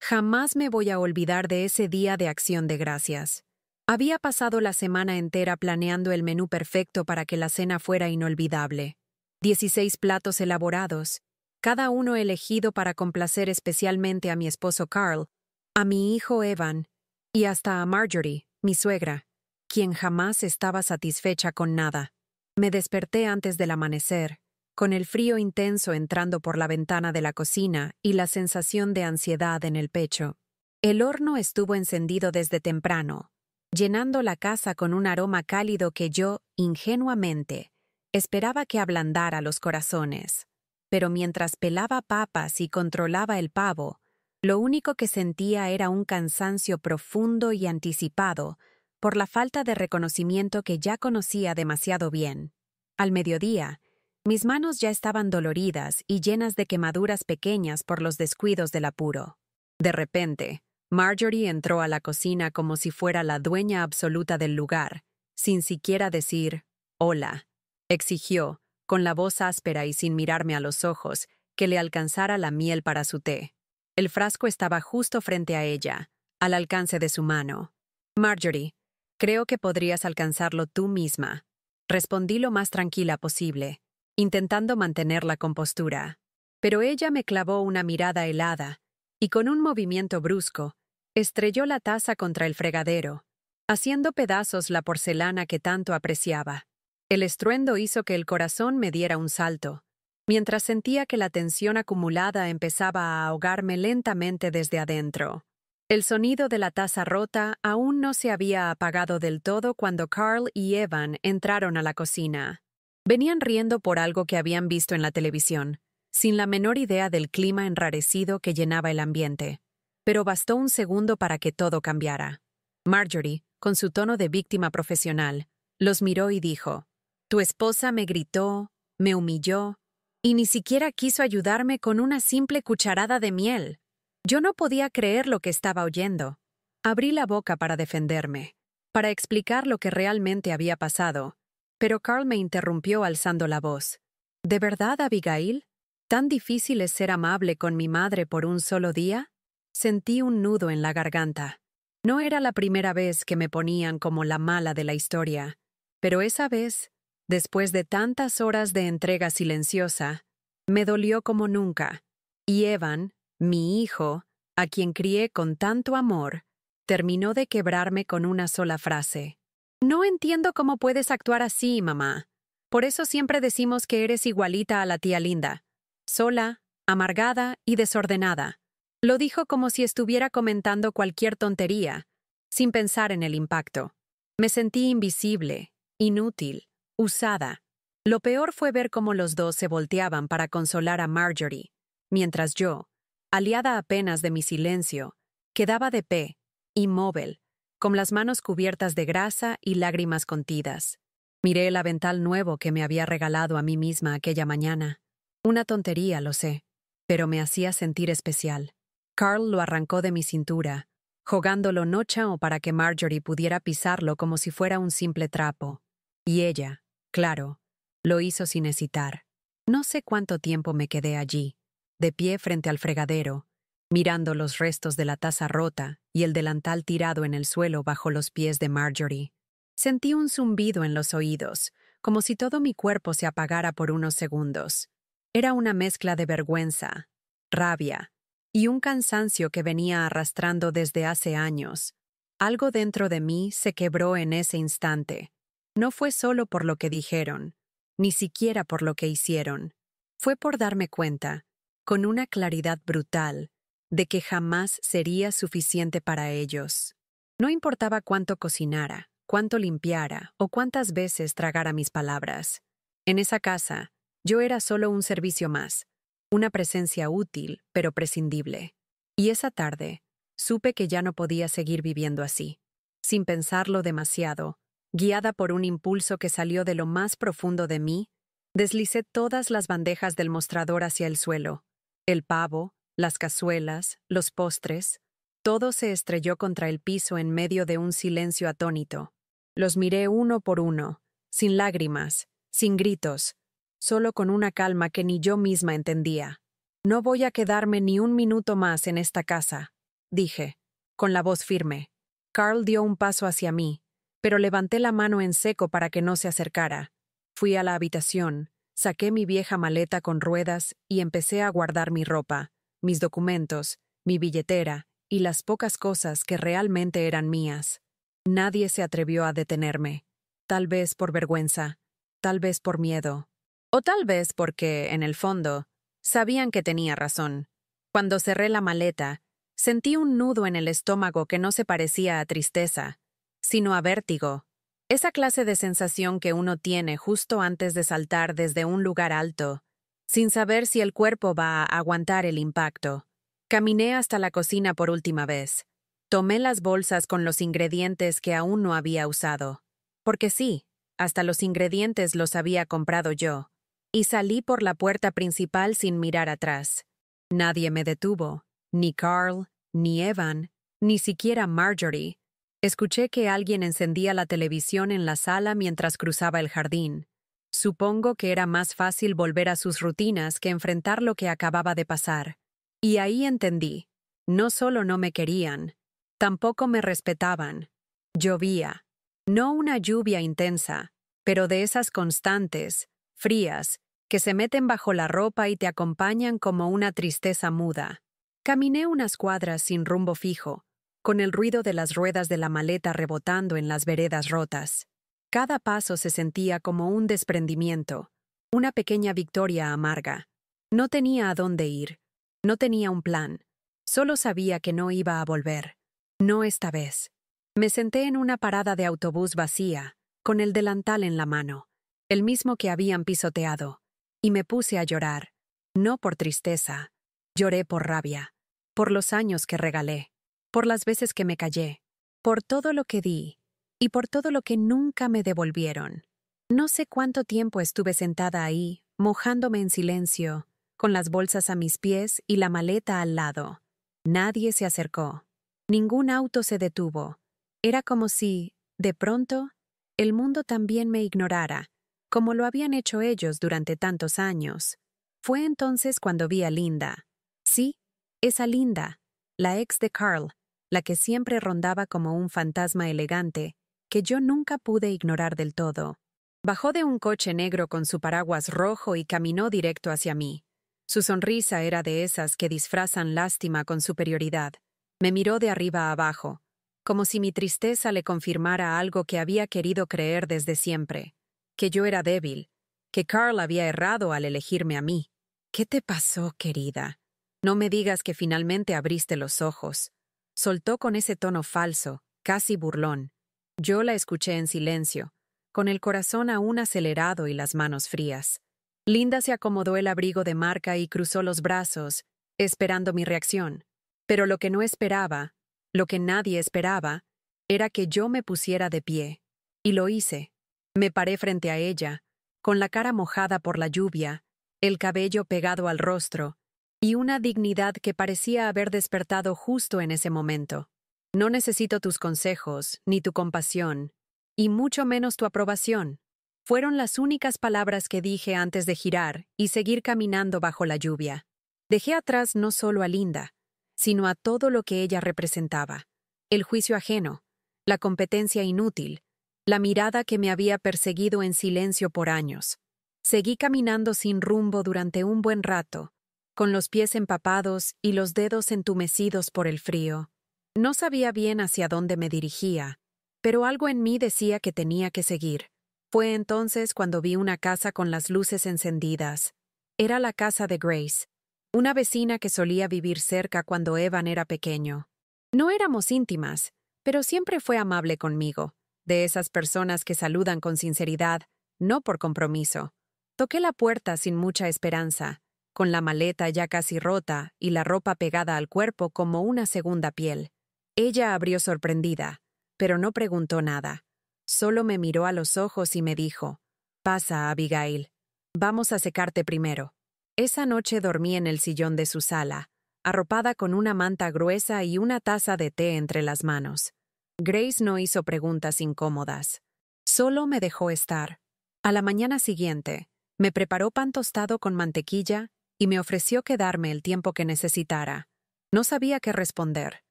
Jamás me voy a olvidar de ese día de Acción de Gracias. Había pasado la semana entera planeando el menú perfecto para que la cena fuera inolvidable. 16 platos elaborados, cada uno elegido para complacer especialmente a mi esposo Carl, a mi hijo Evan y hasta a Marjorie, mi suegra, quien jamás estaba satisfecha con nada. Me desperté antes del amanecer, con el frío intenso entrando por la ventana de la cocina y la sensación de ansiedad en el pecho. El horno estuvo encendido desde temprano, llenando la casa con un aroma cálido que yo, ingenuamente, esperaba que ablandara los corazones. Pero mientras pelaba papas y controlaba el pavo, lo único que sentía era un cansancio profundo y anticipado por la falta de reconocimiento que ya conocía demasiado bien. Al mediodía, mis manos ya estaban doloridas y llenas de quemaduras pequeñas por los descuidos del apuro. De repente, Marjorie entró a la cocina como si fuera la dueña absoluta del lugar, sin siquiera decir «hola». Exigió, con la voz áspera y sin mirarme a los ojos, que le alcanzara la miel para su té. El frasco estaba justo frente a ella, al alcance de su mano. «Marjorie, creo que podrías alcanzarlo tú misma», respondí lo más tranquila posible, intentando mantener la compostura. Pero ella me clavó una mirada helada y con un movimiento brusco, estrelló la taza contra el fregadero, haciendo pedazos la porcelana que tanto apreciaba. El estruendo hizo que el corazón me diera un salto, mientras sentía que la tensión acumulada empezaba a ahogarme lentamente desde adentro. El sonido de la taza rota aún no se había apagado del todo cuando Carl y Evan entraron a la cocina. Venían riendo por algo que habían visto en la televisión, sin la menor idea del clima enrarecido que llenaba el ambiente. Pero bastó un segundo para que todo cambiara. Marjorie, con su tono de víctima profesional, los miró y dijo: «Tu esposa me gritó, me humilló, y ni siquiera quiso ayudarme con una simple cucharada de miel». Yo no podía creer lo que estaba oyendo. Abrí la boca para defenderme, para explicar lo que realmente había pasado, pero Carl me interrumpió alzando la voz. «¿De verdad, Abigail? ¿Tan difícil es ser amable con mi madre por un solo día?» Sentí un nudo en la garganta. No era la primera vez que me ponían como la mala de la historia, pero esa vez, después de tantas horas de entrega silenciosa, me dolió como nunca, y Evan, mi hijo, a quien crié con tanto amor, terminó de quebrarme con una sola frase. «No entiendo cómo puedes actuar así, mamá. Por eso siempre decimos que eres igualita a la tía Linda. Sola, amargada y desordenada». Lo dijo como si estuviera comentando cualquier tontería, sin pensar en el impacto. Me sentí invisible, inútil, usada. Lo peor fue ver cómo los dos se volteaban para consolar a Marjorie, mientras yo, aliada apenas de mi silencio, quedaba de pie, inmóvil, con las manos cubiertas de grasa y lágrimas contidas. Miré el avental nuevo que me había regalado a mí misma aquella mañana. Una tontería, lo sé, pero me hacía sentir especial. Carl lo arrancó de mi cintura, jugándolo no chao para que Marjorie pudiera pisarlo como si fuera un simple trapo. Y ella, claro, lo hizo sin hesitar. No sé cuánto tiempo me quedé allí, de pie frente al fregadero, mirando los restos de la taza rota y el delantal tirado en el suelo bajo los pies de Marjorie. Sentí un zumbido en los oídos, como si todo mi cuerpo se apagara por unos segundos. Era una mezcla de vergüenza, rabia y un cansancio que venía arrastrando desde hace años. Algo dentro de mí se quebró en ese instante. No fue solo por lo que dijeron, ni siquiera por lo que hicieron. Fue por darme cuenta, con una claridad brutal, de que jamás sería suficiente para ellos. No importaba cuánto cocinara, cuánto limpiara o cuántas veces tragara mis palabras. En esa casa, yo era solo un servicio más, una presencia útil, pero prescindible. Y esa tarde, supe que ya no podía seguir viviendo así. Sin pensarlo demasiado, guiada por un impulso que salió de lo más profundo de mí, deslicé todas las bandejas del mostrador hacia el suelo. El pavo, las cazuelas, los postres, todo se estrelló contra el piso en medio de un silencio atónito. Los miré uno por uno, sin lágrimas, sin gritos, solo con una calma que ni yo misma entendía. «No voy a quedarme ni un minuto más en esta casa», dije, con la voz firme. Carl dio un paso hacia mí, pero levanté la mano en seco para que no se acercara. Fui a la habitación, saqué mi vieja maleta con ruedas y empecé a guardar mi ropa, mis documentos, mi billetera y las pocas cosas que realmente eran mías. Nadie se atrevió a detenerme, tal vez por vergüenza, tal vez por miedo, o tal vez porque, en el fondo, sabían que tenía razón. Cuando cerré la maleta, sentí un nudo en el estómago que no se parecía a tristeza, sino a vértigo. Esa clase de sensación que uno tiene justo antes de saltar desde un lugar alto, sin saber si el cuerpo va a aguantar el impacto. Caminé hasta la cocina por última vez. Tomé las bolsas con los ingredientes que aún no había usado. Porque sí, hasta los ingredientes los había comprado yo. Y salí por la puerta principal sin mirar atrás. Nadie me detuvo, ni Carl, ni Evan, ni siquiera Marjorie. Escuché que alguien encendía la televisión en la sala mientras cruzaba el jardín. Supongo que era más fácil volver a sus rutinas que enfrentar lo que acababa de pasar. Y ahí entendí. No solo no me querían, tampoco me respetaban. Llovía. No una lluvia intensa, pero de esas constantes, frías, que se meten bajo la ropa y te acompañan como una tristeza muda. Caminé unas cuadras sin rumbo fijo, con el ruido de las ruedas de la maleta rebotando en las veredas rotas. Cada paso se sentía como un desprendimiento, una pequeña victoria amarga. No tenía a dónde ir, no tenía un plan, solo sabía que no iba a volver. No esta vez. Me senté en una parada de autobús vacía, con el delantal en la mano, el mismo que habían pisoteado, y me puse a llorar, no por tristeza, lloré por rabia, por los años que regalé, por las veces que me callé, por todo lo que di, y por todo lo que nunca me devolvieron. No sé cuánto tiempo estuve sentada ahí, mojándome en silencio, con las bolsas a mis pies y la maleta al lado. Nadie se acercó. Ningún auto se detuvo. Era como si, de pronto, el mundo también me ignorara, como lo habían hecho ellos durante tantos años. Fue entonces cuando vi a Linda. Sí, esa Linda, la ex de Carl, la que siempre rondaba como un fantasma elegante, que yo nunca pude ignorar del todo. Bajó de un coche negro con su paraguas rojo y caminó directo hacia mí. Su sonrisa era de esas que disfrazan lástima con superioridad. Me miró de arriba a abajo, como si mi tristeza le confirmara algo que había querido creer desde siempre, que yo era débil, que Carl había errado al elegirme a mí. ¿Qué te pasó, querida? No me digas que finalmente abriste los ojos. Soltó con ese tono falso, casi burlón. Yo la escuché en silencio, con el corazón aún acelerado y las manos frías. Linda se acomodó el abrigo de marca y cruzó los brazos, esperando mi reacción. Pero lo que no esperaba, lo que nadie esperaba, era que yo me pusiera de pie. Y lo hice. Me paré frente a ella, con la cara mojada por la lluvia, el cabello pegado al rostro, y una dignidad que parecía haber despertado justo en ese momento. No necesito tus consejos, ni tu compasión, y mucho menos tu aprobación. Fueron las únicas palabras que dije antes de girar y seguir caminando bajo la lluvia. Dejé atrás no solo a Linda, sino a todo lo que ella representaba. El juicio ajeno, la competencia inútil, la mirada que me había perseguido en silencio por años. Seguí caminando sin rumbo durante un buen rato, con los pies empapados y los dedos entumecidos por el frío. No sabía bien hacia dónde me dirigía, pero algo en mí decía que tenía que seguir. Fue entonces cuando vi una casa con las luces encendidas. Era la casa de Grace, una vecina que solía vivir cerca cuando Evan era pequeño. No éramos íntimas, pero siempre fue amable conmigo, de esas personas que saludan con sinceridad, no por compromiso. Toqué la puerta sin mucha esperanza, con la maleta ya casi rota y la ropa pegada al cuerpo como una segunda piel. Ella abrió sorprendida, pero no preguntó nada. Solo me miró a los ojos y me dijo, «Pasa, Abigail. Vamos a secarte primero». Esa noche dormí en el sillón de su sala, arropada con una manta gruesa y una taza de té entre las manos. Grace no hizo preguntas incómodas. Solo me dejó estar. A la mañana siguiente, me preparó pan tostado con mantequilla y me ofreció quedarme el tiempo que necesitara. No sabía qué responder.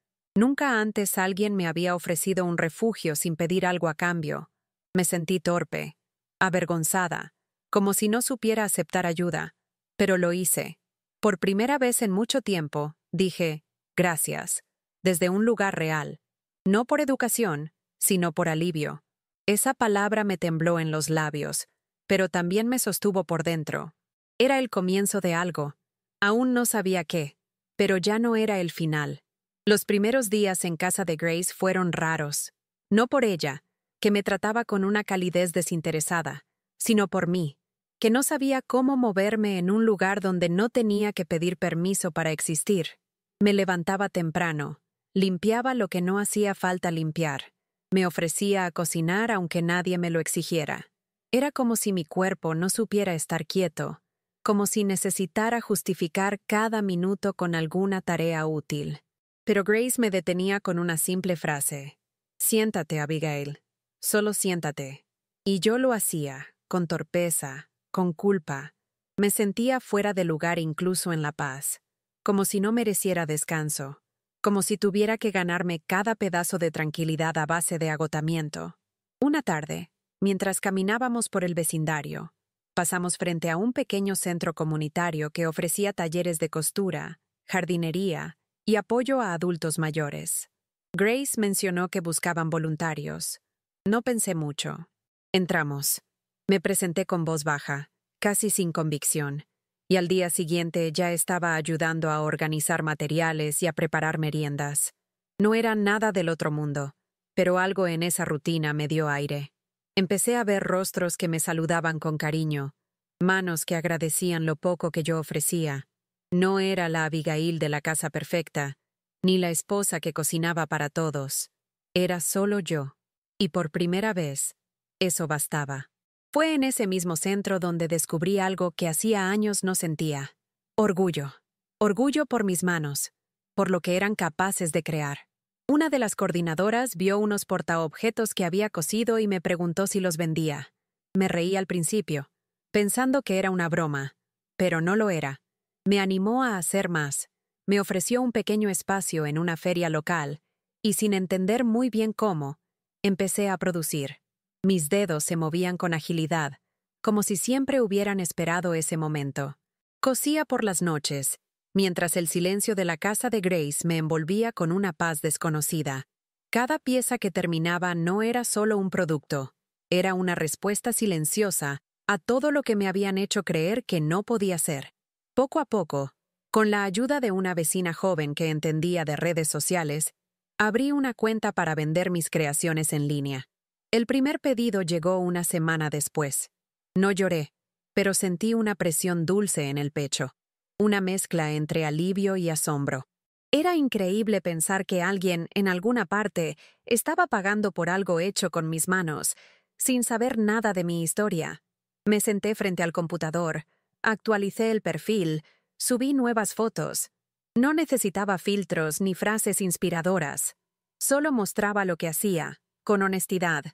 Nunca antes alguien me había ofrecido un refugio sin pedir algo a cambio. Me sentí torpe, avergonzada, como si no supiera aceptar ayuda, pero lo hice. Por primera vez en mucho tiempo, dije, gracias, desde un lugar real, no por educación, sino por alivio. Esa palabra me tembló en los labios, pero también me sostuvo por dentro. Era el comienzo de algo. Aún no sabía qué, pero ya no era el final. Los primeros días en casa de Grace fueron raros. No por ella, que me trataba con una calidez desinteresada, sino por mí, que no sabía cómo moverme en un lugar donde no tenía que pedir permiso para existir. Me levantaba temprano, limpiaba lo que no hacía falta limpiar, me ofrecía a cocinar aunque nadie me lo exigiera. Era como si mi cuerpo no supiera estar quieto, como si necesitara justificar cada minuto con alguna tarea útil. Pero Grace me detenía con una simple frase. Siéntate, Abigail. Solo siéntate. Y yo lo hacía, con torpeza, con culpa. Me sentía fuera de lugar incluso en La Paz, como si no mereciera descanso, como si tuviera que ganarme cada pedazo de tranquilidad a base de agotamiento. Una tarde, mientras caminábamos por el vecindario, pasamos frente a un pequeño centro comunitario que ofrecía talleres de costura, jardinería y apoyo a adultos mayores. Grace mencionó que buscaban voluntarios. No pensé mucho. Entramos. Me presenté con voz baja, casi sin convicción, y al día siguiente ya estaba ayudando a organizar materiales y a preparar meriendas. No era nada del otro mundo, pero algo en esa rutina me dio aire. Empecé a ver rostros que me saludaban con cariño, manos que agradecían lo poco que yo ofrecía. No era la Abigail de la casa perfecta, ni la esposa que cocinaba para todos. Era solo yo. Y por primera vez, eso bastaba. Fue en ese mismo centro donde descubrí algo que hacía años no sentía. Orgullo. Orgullo por mis manos, por lo que eran capaces de crear. Una de las coordinadoras vio unos portaobjetos que había cosido y me preguntó si los vendía. Me reí al principio, pensando que era una broma, pero no lo era. Me animó a hacer más. Me ofreció un pequeño espacio en una feria local, y sin entender muy bien cómo, empecé a producir. Mis dedos se movían con agilidad, como si siempre hubieran esperado ese momento. Cosía por las noches, mientras el silencio de la casa de Grace me envolvía con una paz desconocida. Cada pieza que terminaba no era solo un producto, era una respuesta silenciosa a todo lo que me habían hecho creer que no podía ser. Poco a poco, con la ayuda de una vecina joven que entendía de redes sociales, abrí una cuenta para vender mis creaciones en línea. El primer pedido llegó una semana después. No lloré, pero sentí una presión dulce en el pecho, una mezcla entre alivio y asombro. Era increíble pensar que alguien, en alguna parte, estaba pagando por algo hecho con mis manos, sin saber nada de mi historia. Me senté frente al computador, actualicé el perfil, subí nuevas fotos. No necesitaba filtros ni frases inspiradoras. Solo mostraba lo que hacía, con honestidad.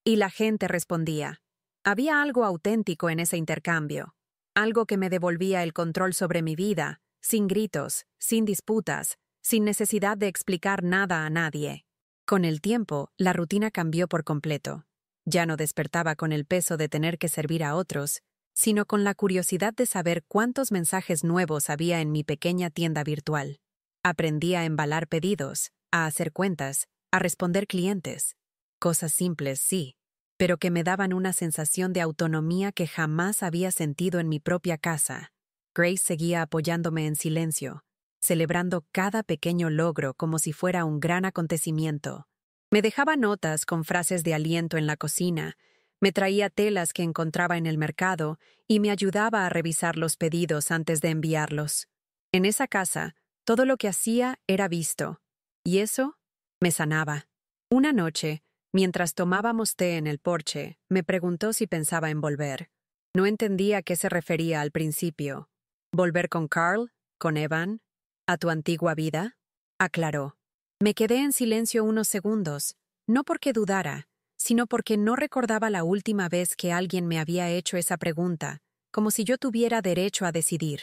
Y la gente respondía. Había algo auténtico en ese intercambio. Algo que me devolvía el control sobre mi vida, sin gritos, sin disputas, sin necesidad de explicar nada a nadie. Con el tiempo, la rutina cambió por completo. Ya no despertaba con el peso de tener que servir a otros, sino con la curiosidad de saber cuántos mensajes nuevos había en mi pequeña tienda virtual. Aprendí a embalar pedidos, a hacer cuentas, a responder clientes. Cosas simples, sí, pero que me daban una sensación de autonomía que jamás había sentido en mi propia casa. Grace seguía apoyándome en silencio, celebrando cada pequeño logro como si fuera un gran acontecimiento. Me dejaba notas con frases de aliento en la cocina, me traía telas que encontraba en el mercado y me ayudaba a revisar los pedidos antes de enviarlos. En esa casa, todo lo que hacía era visto, y eso me sanaba. Una noche, mientras tomábamos té en el porche, me preguntó si pensaba en volver. No entendía a qué se refería al principio. ¿Volver con Carl? ¿Con Evan? ¿A tu antigua vida? Aclaró. Me quedé en silencio unos segundos, no porque dudara, sino porque no recordaba la última vez que alguien me había hecho esa pregunta, como si yo tuviera derecho a decidir.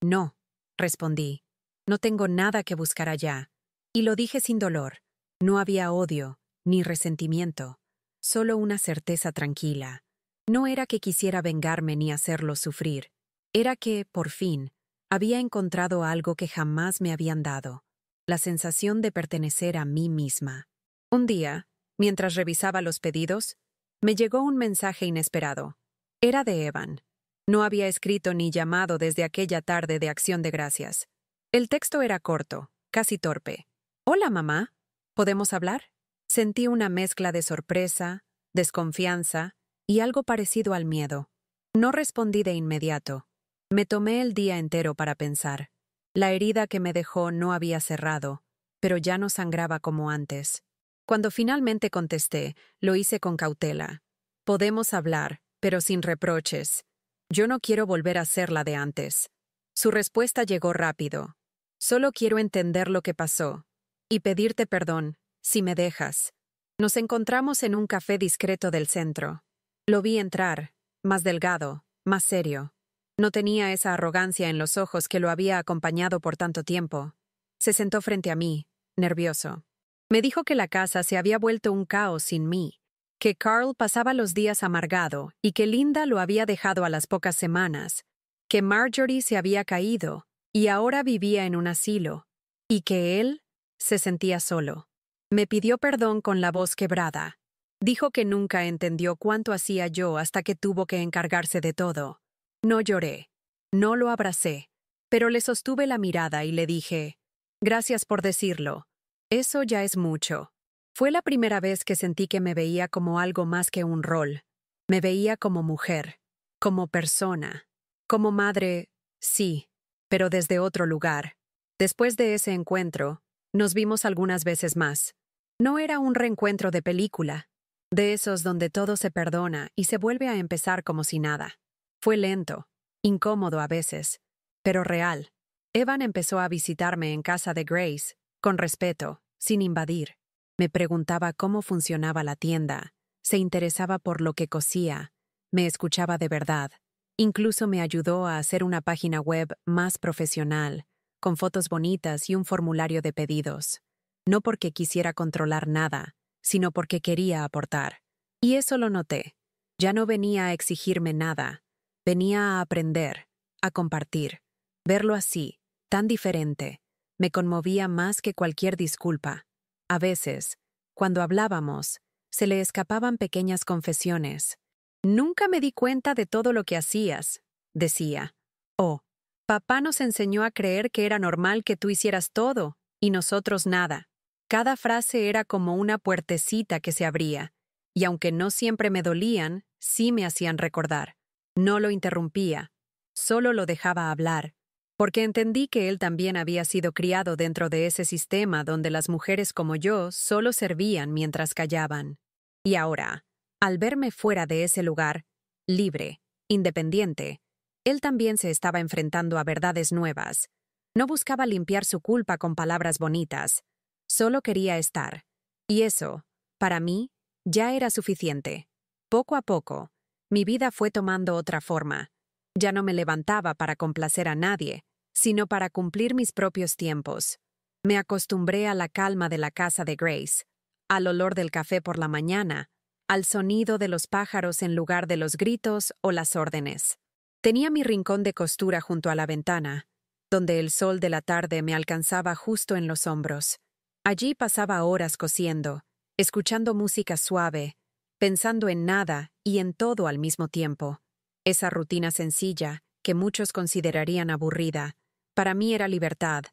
No, respondí. No tengo nada que buscar allá. Y lo dije sin dolor. No había odio, ni resentimiento, solo una certeza tranquila. No era que quisiera vengarme ni hacerlo sufrir. Era que, por fin, había encontrado algo que jamás me habían dado, la sensación de pertenecer a mí misma. Un día, mientras revisaba los pedidos, me llegó un mensaje inesperado. Era de Evan. No había escrito ni llamado desde aquella tarde de Acción de Gracias. El texto era corto, casi torpe. «Hola, mamá. ¿Podemos hablar?» Sentí una mezcla de sorpresa, desconfianza y algo parecido al miedo. No respondí de inmediato. Me tomé el día entero para pensar. La herida que me dejó no había cerrado, pero ya no sangraba como antes. Cuando finalmente contesté, lo hice con cautela. «Podemos hablar, pero sin reproches. Yo no quiero volver a ser la de antes». Su respuesta llegó rápido. «Solo quiero entender lo que pasó y pedirte perdón, si me dejas». Nos encontramos en un café discreto del centro. Lo vi entrar, más delgado, más serio. No tenía esa arrogancia en los ojos que lo había acompañado por tanto tiempo. Se sentó frente a mí, nervioso. Me dijo que la casa se había vuelto un caos sin mí, que Carl pasaba los días amargado y que Linda lo había dejado a las pocas semanas, que Marjorie se había caído y ahora vivía en un asilo, y que él se sentía solo. Me pidió perdón con la voz quebrada. Dijo que nunca entendió cuánto hacía yo hasta que tuvo que encargarse de todo. No lloré, no lo abracé, pero le sostuve la mirada y le dije, «Gracias por decirlo. Eso ya es mucho». Fue la primera vez que sentí que me veía como algo más que un rol. Me veía como mujer, como persona, como madre, sí, pero desde otro lugar. Después de ese encuentro, nos vimos algunas veces más. No era un reencuentro de película, de esos donde todo se perdona y se vuelve a empezar como si nada. Fue lento, incómodo a veces, pero real. Evan empezó a visitarme en casa de Grace, con respeto, sin invadir. Me preguntaba cómo funcionaba la tienda, se interesaba por lo que cosía, me escuchaba de verdad. Incluso me ayudó a hacer una página web más profesional, con fotos bonitas y un formulario de pedidos. No porque quisiera controlar nada, sino porque quería aportar. Y eso lo noté. Ya no venía a exigirme nada. Venía a aprender, a compartir. Verlo así, tan diferente, me conmovía más que cualquier disculpa. A veces, cuando hablábamos, se le escapaban pequeñas confesiones. «Nunca me di cuenta de todo lo que hacías», decía. «Oh, papá nos enseñó a creer que era normal que tú hicieras todo, y nosotros nada». Cada frase era como una puertecita que se abría, y aunque no siempre me dolían, sí me hacían recordar. No lo interrumpía, solo lo dejaba hablar, porque entendí que él también había sido criado dentro de ese sistema donde las mujeres como yo solo servían mientras callaban. Y ahora, al verme fuera de ese lugar, libre, independiente, él también se estaba enfrentando a verdades nuevas. No buscaba limpiar su culpa con palabras bonitas. Solo quería estar. Y eso, para mí, ya era suficiente. Poco a poco, mi vida fue tomando otra forma. Ya no me levantaba para complacer a nadie, sino para cumplir mis propios tiempos. Me acostumbré a la calma de la casa de Grace, al olor del café por la mañana, al sonido de los pájaros en lugar de los gritos o las órdenes. Tenía mi rincón de costura junto a la ventana, donde el sol de la tarde me alcanzaba justo en los hombros. Allí pasaba horas cosiendo, escuchando música suave, pensando en nada y en todo al mismo tiempo. Esa rutina sencilla, que muchos considerarían aburrida, para mí era libertad.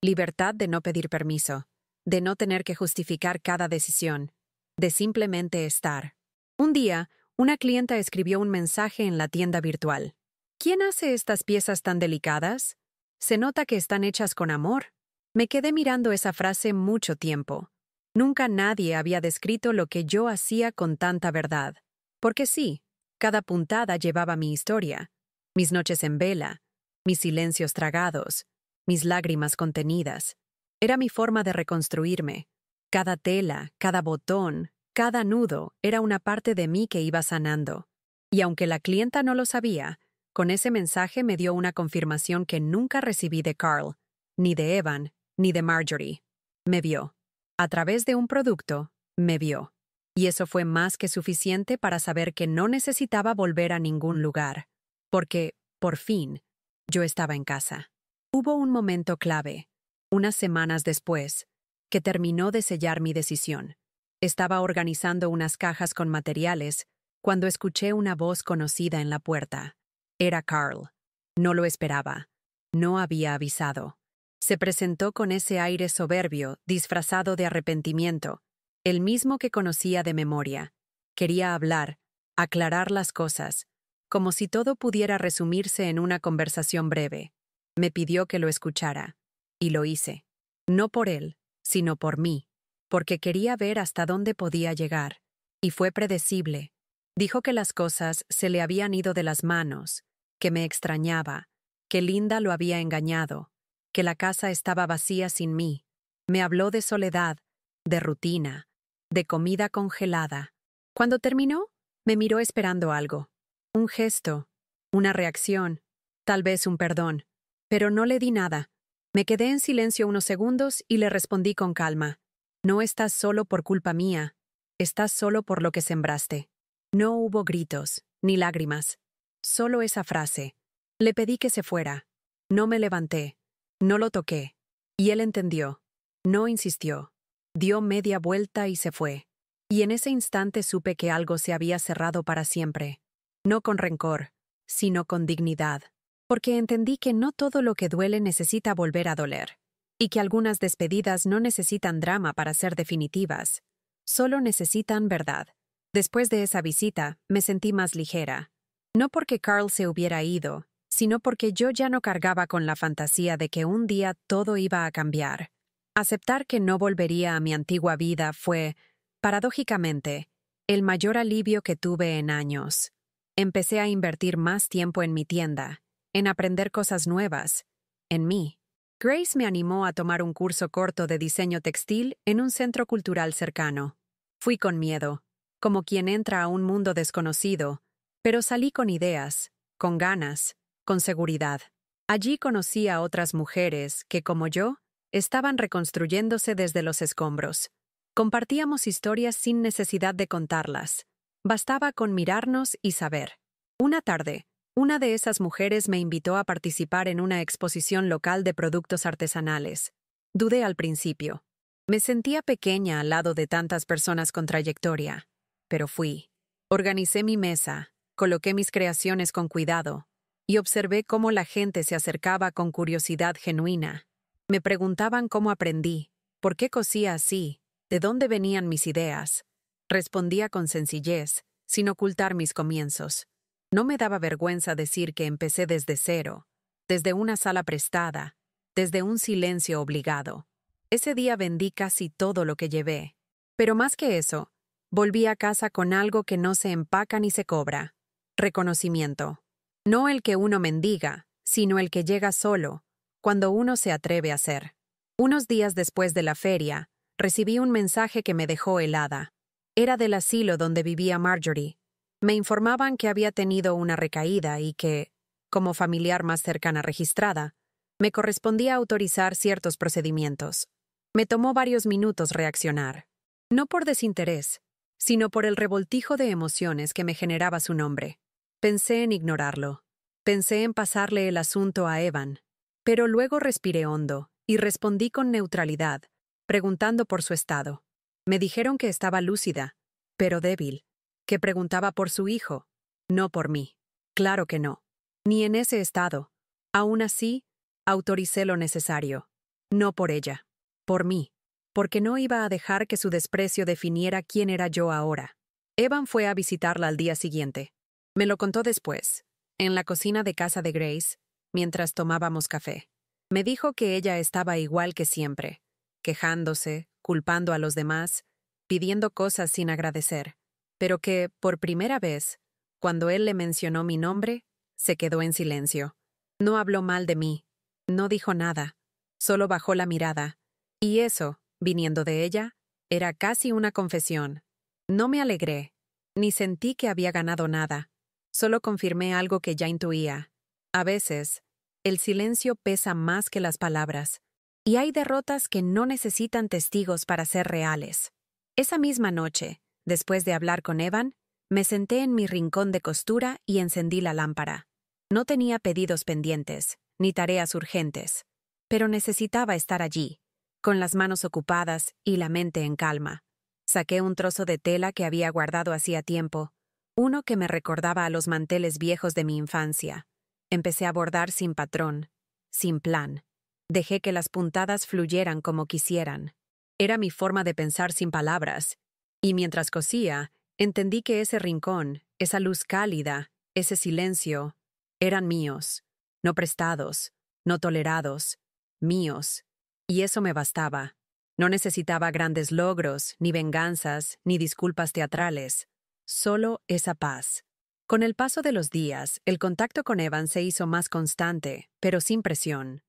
Libertad de no pedir permiso, de no tener que justificar cada decisión, de simplemente estar. Un día, una clienta escribió un mensaje en la tienda virtual. «¿Quién hace estas piezas tan delicadas? Se nota que están hechas con amor». Me quedé mirando esa frase mucho tiempo. Nunca nadie había descrito lo que yo hacía con tanta verdad. Porque sí, cada puntada llevaba mi historia, mis noches en vela, mis silencios tragados, mis lágrimas contenidas. Era mi forma de reconstruirme. Cada tela, cada botón, cada nudo era una parte de mí que iba sanando. Y aunque la clienta no lo sabía, con ese mensaje me dio una confirmación que nunca recibí de Carl, ni de Evan, ni de Marjorie. Me vio. A través de un producto, me vio. Y eso fue más que suficiente para saber que no necesitaba volver a ningún lugar. Porque, por fin, yo estaba en casa. Hubo un momento clave, unas semanas después, que terminó de sellar mi decisión. Estaba organizando unas cajas con materiales cuando escuché una voz conocida en la puerta. Era Carl. No lo esperaba. No había avisado. Se presentó con ese aire soberbio, disfrazado de arrepentimiento, el mismo que conocía de memoria. Quería hablar, aclarar las cosas, como si todo pudiera resumirse en una conversación breve. Me pidió que lo escuchara, y lo hice. No por él, sino por mí, porque quería ver hasta dónde podía llegar. Y fue predecible. Dijo que las cosas se le habían ido de las manos, que me extrañaba, que Linda lo había engañado, que la casa estaba vacía sin mí. Me habló de soledad, de rutina, de comida congelada. Cuando terminó, me miró esperando algo. Un gesto, una reacción, tal vez un perdón. Pero no le di nada. Me quedé en silencio unos segundos y le respondí con calma. No estás solo por culpa mía. Estás solo por lo que sembraste. No hubo gritos, ni lágrimas. Solo esa frase. Le pedí que se fuera. No me levanté. No lo toqué. Y él entendió. No insistió. Dio media vuelta y se fue. Y en ese instante supe que algo se había cerrado para siempre. No con rencor, sino con dignidad. Porque entendí que no todo lo que duele necesita volver a doler. Y que algunas despedidas no necesitan drama para ser definitivas. Solo necesitan verdad. Después de esa visita, me sentí más ligera. No porque Carl se hubiera ido, sino porque yo ya no cargaba con la fantasía de que un día todo iba a cambiar. Aceptar que no volvería a mi antigua vida fue, paradójicamente, el mayor alivio que tuve en años. Empecé a invertir más tiempo en mi tienda, en aprender cosas nuevas, en mí. Grace me animó a tomar un curso corto de diseño textil en un centro cultural cercano. Fui con miedo, como quien entra a un mundo desconocido, pero salí con ideas, con ganas, con seguridad. Allí conocí a otras mujeres que, como yo, estaban reconstruyéndose desde los escombros. Compartíamos historias sin necesidad de contarlas. Bastaba con mirarnos y saber. Una tarde, una de esas mujeres me invitó a participar en una exposición local de productos artesanales. Dudé al principio. Me sentía pequeña al lado de tantas personas con trayectoria. Pero fui. Organicé mi mesa, coloqué mis creaciones con cuidado y observé cómo la gente se acercaba con curiosidad genuina. Me preguntaban cómo aprendí, por qué cosía así, de dónde venían mis ideas. Respondía con sencillez, sin ocultar mis comienzos. No me daba vergüenza decir que empecé desde cero, desde una sala prestada, desde un silencio obligado. Ese día vendí casi todo lo que llevé. Pero más que eso, volví a casa con algo que no se empaca ni se cobra. Reconocimiento. No el que uno mendiga, sino el que llega solo, cuando uno se atreve a hacer. Unos días después de la feria, recibí un mensaje que me dejó helada. Era del asilo donde vivía Marjorie. Me informaban que había tenido una recaída y que, como familiar más cercana registrada, me correspondía autorizar ciertos procedimientos. Me tomó varios minutos reaccionar. No por desinterés, sino por el revoltijo de emociones que me generaba su nombre. Pensé en ignorarlo. Pensé en pasarle el asunto a Evan. Pero luego respiré hondo y respondí con neutralidad, preguntando por su estado. Me dijeron que estaba lúcida, pero débil, que preguntaba por su hijo, no por mí. Claro que no. Ni en ese estado. Aún así, autoricé lo necesario. No por ella. Por mí. Porque no iba a dejar que su desprecio definiera quién era yo ahora. Evan fue a visitarla al día siguiente. Me lo contó después, en la cocina de casa de Grace, mientras tomábamos café. Me dijo que ella estaba igual que siempre, quejándose, culpando a los demás, pidiendo cosas sin agradecer, pero que, por primera vez, cuando él le mencionó mi nombre, se quedó en silencio. No habló mal de mí, no dijo nada, solo bajó la mirada, y eso, viniendo de ella, era casi una confesión. No me alegré, ni sentí que había ganado nada, solo confirmé algo que ya intuía. A veces, el silencio pesa más que las palabras, Y hay derrotas que no necesitan testigos para ser reales. Esa misma noche, después de hablar con Evan, me senté en mi rincón de costura y encendí la lámpara. No tenía pedidos pendientes, ni tareas urgentes, pero necesitaba estar allí, con las manos ocupadas y la mente en calma. Saqué un trozo de tela que había guardado hacía tiempo, uno que me recordaba a los manteles viejos de mi infancia. Empecé a bordar sin patrón, sin plan. Dejé que las puntadas fluyeran como quisieran. Era mi forma de pensar sin palabras, y mientras cosía, entendí que ese rincón, esa luz cálida, ese silencio, eran míos, no prestados, no tolerados, míos, y eso me bastaba. No necesitaba grandes logros, ni venganzas, ni disculpas teatrales, solo esa paz. Con el paso de los días, el contacto con Evan se hizo más constante, pero sin presión.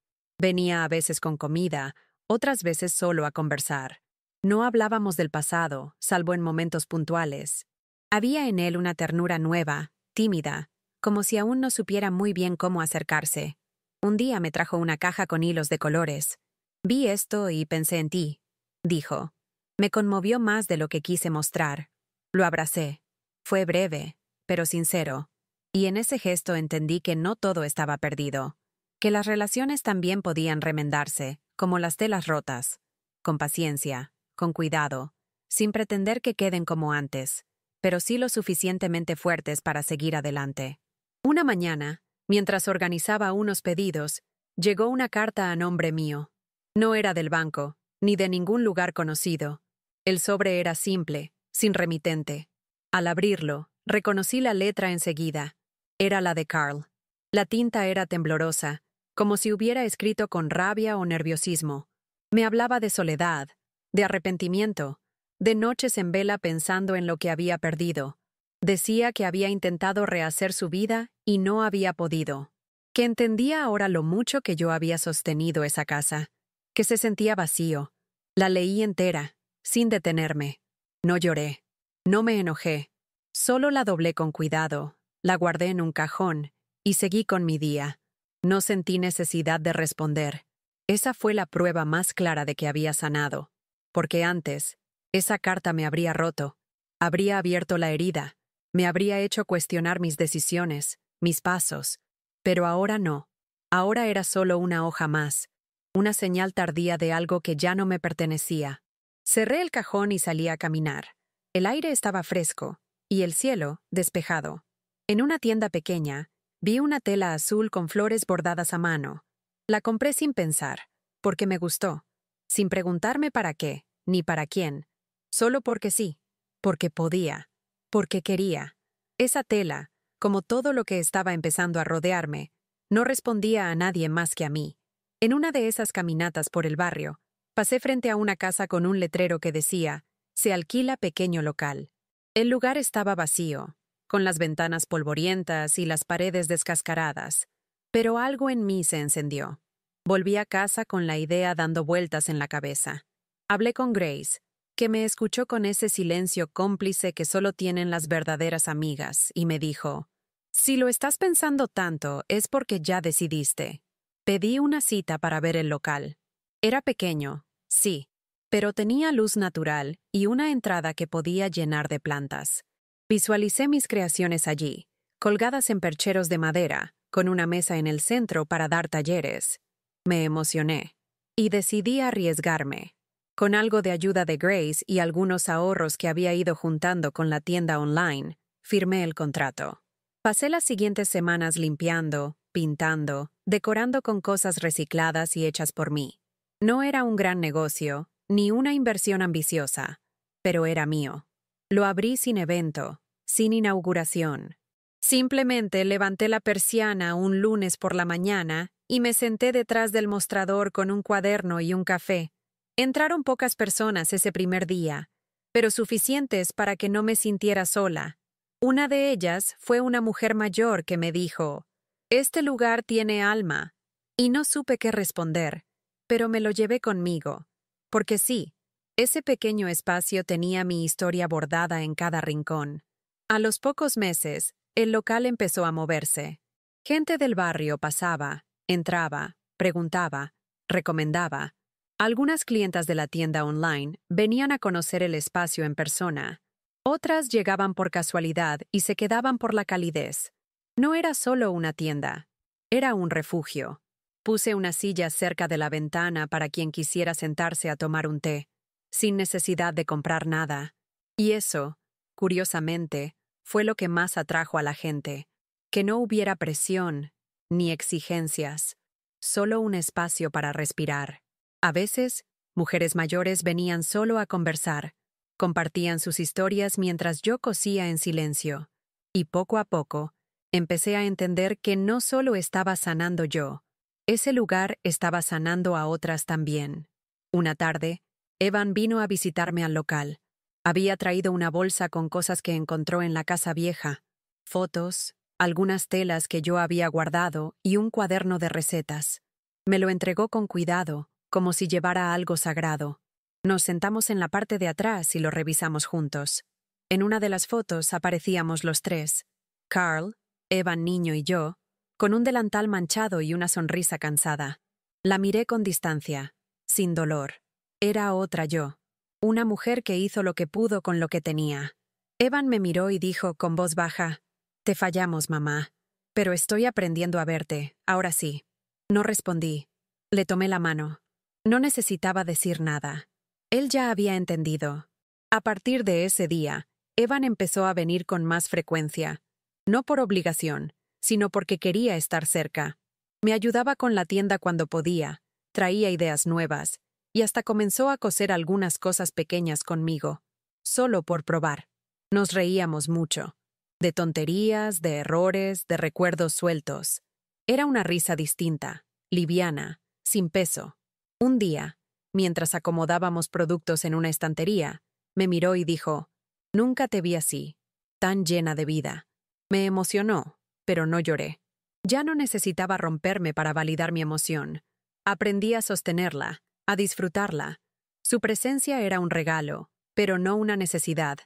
Venía a veces con comida, otras veces solo a conversar. No hablábamos del pasado, salvo en momentos puntuales. Había en él una ternura nueva, tímida, como si aún no supiera muy bien cómo acercarse. Un día me trajo una caja con hilos de colores. Vi esto y pensé en ti, dijo. Me conmovió más de lo que quise mostrar. Lo abracé. Fue breve, pero sincero. Y en ese gesto entendí que no todo estaba perdido. Que las relaciones también podían remendarse, como las telas rotas. Con paciencia, con cuidado, sin pretender que queden como antes, pero sí lo suficientemente fuertes para seguir adelante. Una mañana, mientras organizaba unos pedidos, llegó una carta a nombre mío. No era del banco, ni de ningún lugar conocido. El sobre era simple, sin remitente. Al abrirlo, reconocí la letra enseguida. Era la de Carl. La tinta era temblorosa, como si hubiera escrito con rabia o nerviosismo. Me hablaba de soledad, de arrepentimiento, de noches en vela pensando en lo que había perdido. Decía que había intentado rehacer su vida y no había podido. Que entendía ahora lo mucho que yo había sostenido esa casa. Que se sentía vacío. La leí entera, sin detenerme. No lloré. No me enojé. Solo la doblé con cuidado, la guardé en un cajón y seguí con mi día. No sentí necesidad de responder. Esa fue la prueba más clara de que había sanado. Porque antes, esa carta me habría roto. Habría abierto la herida. Me habría hecho cuestionar mis decisiones, mis pasos. Pero ahora no. Ahora era solo una hoja más. Una señal tardía de algo que ya no me pertenecía. Cerré el cajón y salí a caminar. El aire estaba fresco, y el cielo, despejado. En una tienda pequeña, vi una tela azul con flores bordadas a mano. La compré sin pensar, porque me gustó, sin preguntarme para qué, ni para quién. Solo porque sí, porque podía, porque quería. Esa tela, como todo lo que estaba empezando a rodearme, no respondía a nadie más que a mí. En una de esas caminatas por el barrio, pasé frente a una casa con un letrero que decía, «Se alquila pequeño local». El lugar estaba vacío, con las ventanas polvorientas y las paredes descascaradas, pero algo en mí se encendió. Volví a casa con la idea dando vueltas en la cabeza. Hablé con Grace, que me escuchó con ese silencio cómplice que solo tienen las verdaderas amigas, y me dijo, «Si lo estás pensando tanto, es porque ya decidiste». Pedí una cita para ver el local. Era pequeño, sí, pero tenía luz natural y una entrada que podía llenar de plantas. Visualicé mis creaciones allí, colgadas en percheros de madera, con una mesa en el centro para dar talleres. Me emocioné y decidí arriesgarme. Con algo de ayuda de Grace y algunos ahorros que había ido juntando con la tienda online, firmé el contrato. Pasé las siguientes semanas limpiando, pintando, decorando con cosas recicladas y hechas por mí. No era un gran negocio, ni una inversión ambiciosa, pero era mío. Lo abrí sin evento, sin inauguración. Simplemente levanté la persiana un lunes por la mañana y me senté detrás del mostrador con un cuaderno y un café. Entraron pocas personas ese primer día, pero suficientes para que no me sintiera sola. Una de ellas fue una mujer mayor que me dijo, «Este lugar tiene alma», y no supe qué responder, pero me lo llevé conmigo, porque sí, ese pequeño espacio tenía mi historia bordada en cada rincón. A los pocos meses, el local empezó a moverse. Gente del barrio pasaba, entraba, preguntaba, recomendaba. Algunas clientas de la tienda online venían a conocer el espacio en persona. Otras llegaban por casualidad y se quedaban por la calidez. No era solo una tienda, era un refugio. Puse una silla cerca de la ventana para quien quisiera sentarse a tomar un té, sin necesidad de comprar nada. Y eso, curiosamente, fue lo que más atrajo a la gente. Que no hubiera presión, ni exigencias, solo un espacio para respirar. A veces, mujeres mayores venían solo a conversar, compartían sus historias mientras yo cosía en silencio. Y poco a poco, empecé a entender que no solo estaba sanando yo, ese lugar estaba sanando a otras también. Una tarde, Evan vino a visitarme al local. Había traído una bolsa con cosas que encontró en la casa vieja, fotos, algunas telas que yo había guardado y un cuaderno de recetas. Me lo entregó con cuidado, como si llevara algo sagrado. Nos sentamos en la parte de atrás y lo revisamos juntos. En una de las fotos aparecíamos los tres, Carl, Evan niño y yo, con un delantal manchado y una sonrisa cansada. La miré con distancia, sin dolor. Era otra yo, una mujer que hizo lo que pudo con lo que tenía. Evan me miró y dijo con voz baja, «Te fallamos, mamá, pero estoy aprendiendo a verte, ahora sí». No respondí. Le tomé la mano. No necesitaba decir nada. Él ya había entendido. A partir de ese día, Evan empezó a venir con más frecuencia. No por obligación, sino porque quería estar cerca. Me ayudaba con la tienda cuando podía, traía ideas nuevas, y hasta comenzó a coser algunas cosas pequeñas conmigo, solo por probar. Nos reíamos mucho. De tonterías, de errores, de recuerdos sueltos. Era una risa distinta, liviana, sin peso. Un día, mientras acomodábamos productos en una estantería, me miró y dijo, «Nunca te vi así, tan llena de vida». Me emocionó, pero no lloré. Ya no necesitaba romperme para validar mi emoción. Aprendí a sostenerla, a disfrutarla. Su presencia era un regalo, pero no una necesidad.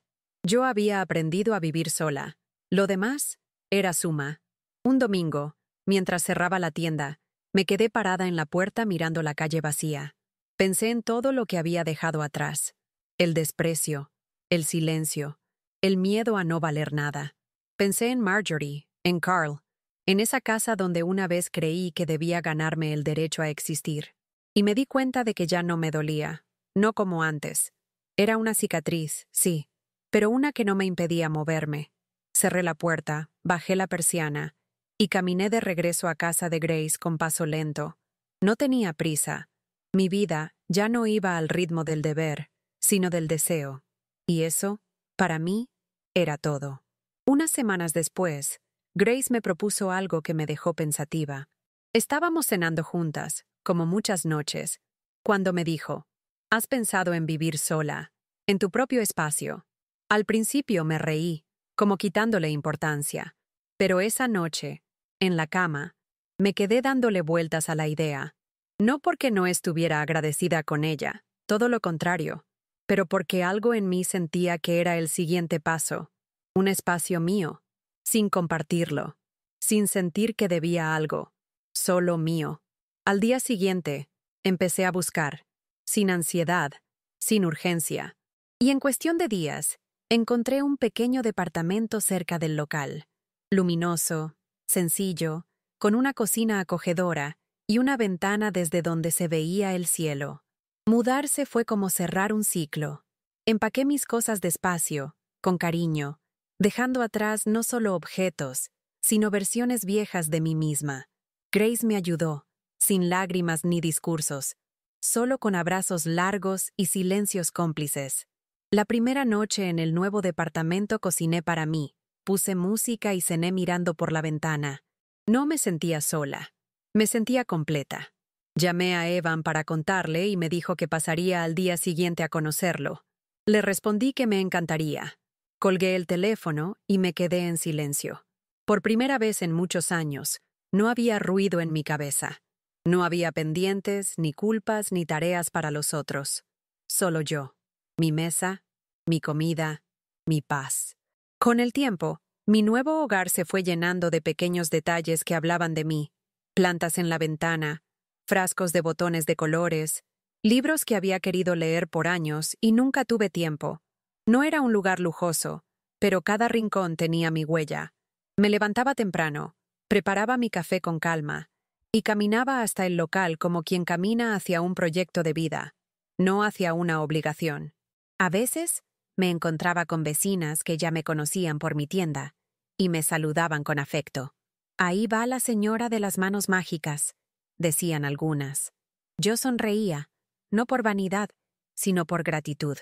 Yo había aprendido a vivir sola. Lo demás era suma. Un domingo, mientras cerraba la tienda, me quedé parada en la puerta mirando la calle vacía. Pensé en todo lo que había dejado atrás. El desprecio, el silencio, el miedo a no valer nada. Pensé en Marjorie, en Carl, en esa casa donde una vez creí que debía ganarme el derecho a existir. Y me di cuenta de que ya no me dolía, no como antes. Era una cicatriz, sí, pero una que no me impedía moverme. Cerré la puerta, bajé la persiana, y caminé de regreso a casa de Grace con paso lento. No tenía prisa. Mi vida ya no iba al ritmo del deber, sino del deseo. Y eso, para mí, era todo. Unas semanas después, Grace me propuso algo que me dejó pensativa. Estábamos cenando juntas, como muchas noches, cuando me dijo, «¿Has pensado en vivir sola, en tu propio espacio?» Al principio me reí, como quitándole importancia. Pero esa noche, en la cama, me quedé dándole vueltas a la idea. No porque no estuviera agradecida con ella, todo lo contrario, pero porque algo en mí sentía que era el siguiente paso, un espacio mío, sin compartirlo, sin sentir que debía algo, solo mío. Al día siguiente, empecé a buscar, sin ansiedad, sin urgencia. Y en cuestión de días, encontré un pequeño departamento cerca del local, luminoso, sencillo, con una cocina acogedora y una ventana desde donde se veía el cielo. Mudarse fue como cerrar un ciclo. Empaqué mis cosas despacio, con cariño, dejando atrás no solo objetos, sino versiones viejas de mí misma. Grace me ayudó, sin lágrimas ni discursos, solo con abrazos largos y silencios cómplices. La primera noche en el nuevo departamento cociné para mí, puse música y cené mirando por la ventana. No me sentía sola, me sentía completa. Llamé a Evan para contarle y me dijo que pasaría al día siguiente a conocerlo. Le respondí que me encantaría. Colgué el teléfono y me quedé en silencio. Por primera vez en muchos años, no había ruido en mi cabeza. No había pendientes, ni culpas, ni tareas para los otros. Solo yo, mi mesa, mi comida, mi paz. Con el tiempo, mi nuevo hogar se fue llenando de pequeños detalles que hablaban de mí. Plantas en la ventana, frascos de botones de colores, Libros que había querido leer por años y nunca tuve tiempo. No era un lugar lujoso, pero cada rincón tenía mi huella. Me levantaba temprano, preparaba mi café con calma y caminaba hasta el local como quien camina hacia un proyecto de vida, no hacia una obligación. A veces me encontraba con vecinas que ya me conocían por mi tienda y me saludaban con afecto. «Ahí va la señora de las manos mágicas», decían algunas. Yo sonreía, no por vanidad, sino por gratitud.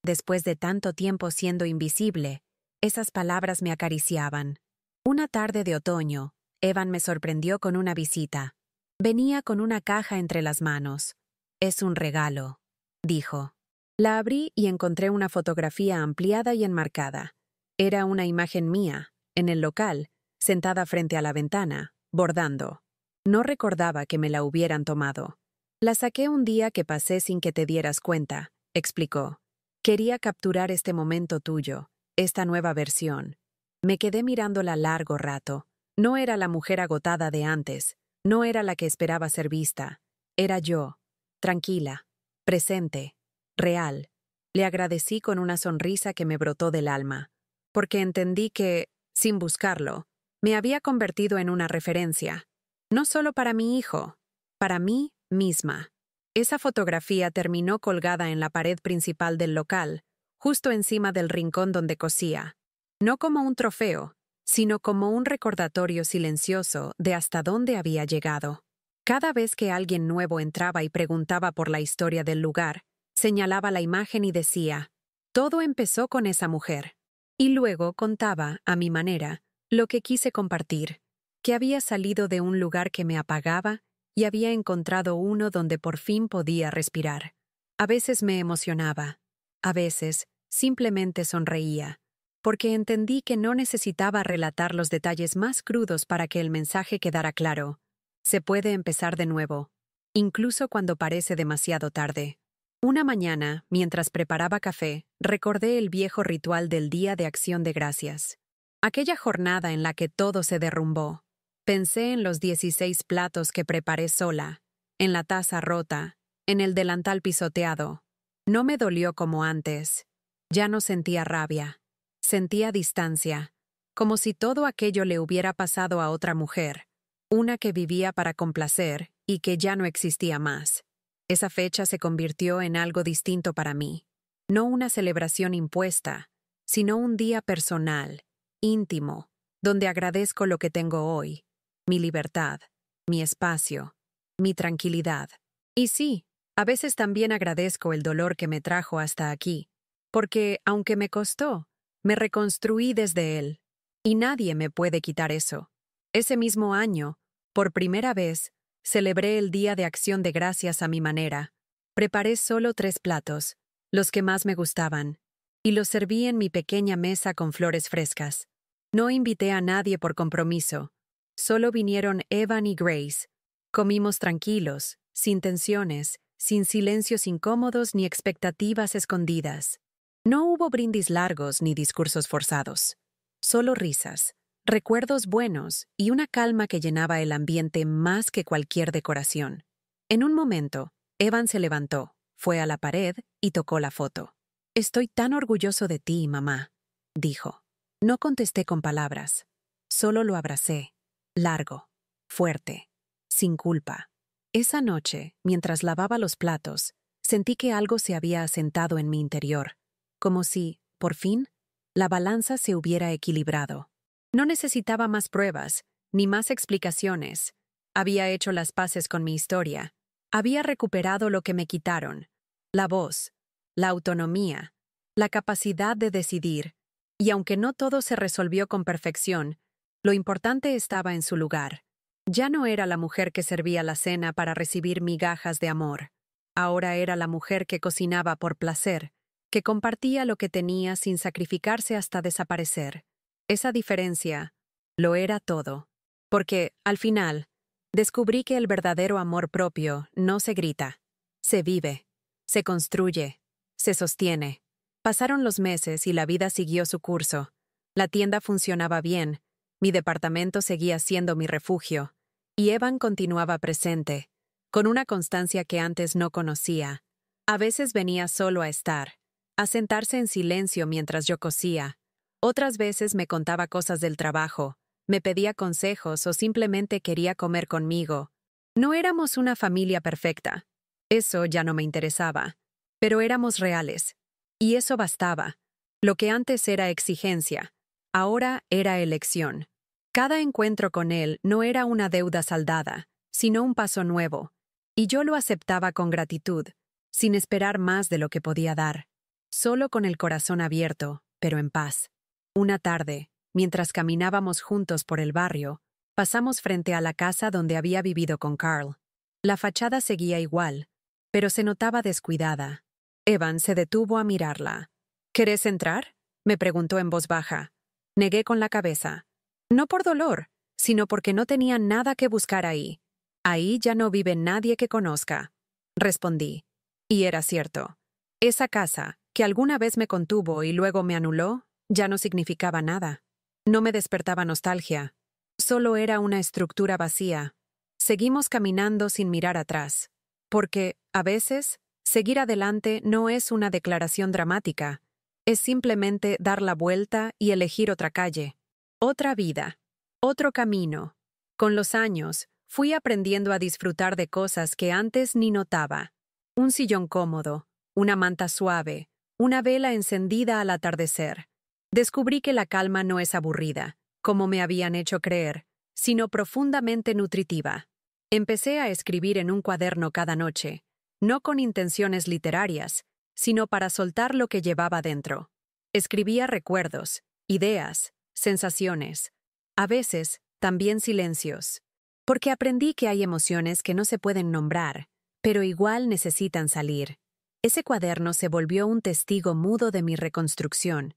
Después de tanto tiempo siendo invisible, esas palabras me acariciaban. Una tarde de otoño, Evan me sorprendió con una visita. Venía con una caja entre las manos. «Es un regalo», dijo. La abrí y encontré una fotografía ampliada y enmarcada. Era una imagen mía, en el local, sentada frente a la ventana, bordando. No recordaba que me la hubieran tomado. «La saqué un día que pasé sin que te dieras cuenta», explicó. «Quería capturar este momento tuyo, esta nueva versión». Me quedé mirándola largo rato. No era la mujer agotada de antes, no era la que esperaba ser vista. Era yo, tranquila, presente, real. Le agradecí con una sonrisa que me brotó del alma, porque entendí que, sin buscarlo, me había convertido en una referencia. No solo para mi hijo, para mí misma. Esa fotografía terminó colgada en la pared principal del local, justo encima del rincón donde cosía. No como un trofeo, sino como un recordatorio silencioso de hasta dónde había llegado. Cada vez que alguien nuevo entraba y preguntaba por la historia del lugar, señalaba la imagen y decía, «Todo empezó con esa mujer». Y luego contaba, a mi manera, lo que quise compartir, que había salido de un lugar que me apagaba y había encontrado uno donde por fin podía respirar. A veces me emocionaba, a veces simplemente sonreía, porque entendí que no necesitaba relatar los detalles más crudos para que el mensaje quedara claro. Se puede empezar de nuevo, incluso cuando parece demasiado tarde. Una mañana, mientras preparaba café, recordé el viejo ritual del Día de Acción de Gracias. Aquella jornada en la que todo se derrumbó. Pensé en los 16 platos que preparé sola, en la taza rota, en el delantal pisoteado. No me dolió como antes. Ya no sentía rabia. Sentía distancia, como si todo aquello le hubiera pasado a otra mujer, una que vivía para complacer y que ya no existía más. Esa fecha se convirtió en algo distinto para mí. No una celebración impuesta, sino un día personal, íntimo, donde agradezco lo que tengo hoy, mi libertad, mi espacio, mi tranquilidad. Y sí, a veces también agradezco el dolor que me trajo hasta aquí, porque, aunque me costó, me reconstruí desde él, y nadie me puede quitar eso. Ese mismo año, por primera vez, celebré el Día de Acción de Gracias a mi manera. Preparé solo 3 platos, los que más me gustaban, y los serví en mi pequeña mesa con flores frescas. No invité a nadie por compromiso. Solo vinieron Evan y Grace. Comimos tranquilos, sin tensiones, sin silencios incómodos ni expectativas escondidas. No hubo brindis largos ni discursos forzados. Solo risas, recuerdos buenos y una calma que llenaba el ambiente más que cualquier decoración. En un momento, Evan se levantó, fue a la pared y tocó la foto. «Estoy tan orgulloso de ti, mamá», dijo. No contesté con palabras. Solo lo abracé, largo, fuerte, sin culpa. Esa noche, mientras lavaba los platos, sentí que algo se había asentado en mi interior, como si, por fin, la balanza se hubiera equilibrado. No necesitaba más pruebas, ni más explicaciones. Había hecho las paces con mi historia. Había recuperado lo que me quitaron: la voz, la autonomía, la capacidad de decidir. Y aunque no todo se resolvió con perfección, lo importante estaba en su lugar. Ya no era la mujer que servía la cena para recibir migajas de amor. Ahora era la mujer que cocinaba por placer, que compartía lo que tenía sin sacrificarse hasta desaparecer. Esa diferencia lo era todo. Porque, al final, descubrí que el verdadero amor propio no se grita, se vive, se construye, se sostiene. Pasaron los meses y la vida siguió su curso. La tienda funcionaba bien, mi departamento seguía siendo mi refugio, y Evan continuaba presente, con una constancia que antes no conocía. A veces venía solo a estar, a sentarse en silencio mientras yo cosía. Otras veces me contaba cosas del trabajo, me pedía consejos o simplemente quería comer conmigo. No éramos una familia perfecta. Eso ya no me interesaba. Pero éramos reales. Y eso bastaba. Lo que antes era exigencia, ahora era elección. Cada encuentro con él no era una deuda saldada, sino un paso nuevo. Y yo lo aceptaba con gratitud, sin esperar más de lo que podía dar. Solo con el corazón abierto, pero en paz. Una tarde, mientras caminábamos juntos por el barrio, pasamos frente a la casa donde había vivido con Carl. La fachada seguía igual, pero se notaba descuidada. Evan se detuvo a mirarla. ¿Querés entrar?, me preguntó en voz baja. Negué con la cabeza. No por dolor, sino porque no tenía nada que buscar ahí. Ahí ya no vive nadie que conozca. Respondí. Y era cierto. Esa casa, que alguna vez me contuvo y luego me anuló, ya no significaba nada. No me despertaba nostalgia. Solo era una estructura vacía. Seguimos caminando sin mirar atrás. Porque, a veces, seguir adelante no es una declaración dramática. Es simplemente dar la vuelta y elegir otra calle. Otra vida. Otro camino. Con los años, fui aprendiendo a disfrutar de cosas que antes ni notaba. Un sillón cómodo, una manta suave, una vela encendida al atardecer. Descubrí que la calma no es aburrida, como me habían hecho creer, sino profundamente nutritiva. Empecé a escribir en un cuaderno cada noche, no con intenciones literarias, sino para soltar lo que llevaba dentro. Escribía recuerdos, ideas, sensaciones, a veces también silencios, porque aprendí que hay emociones que no se pueden nombrar, pero igual necesitan salir. Ese cuaderno se volvió un testigo mudo de mi reconstrucción.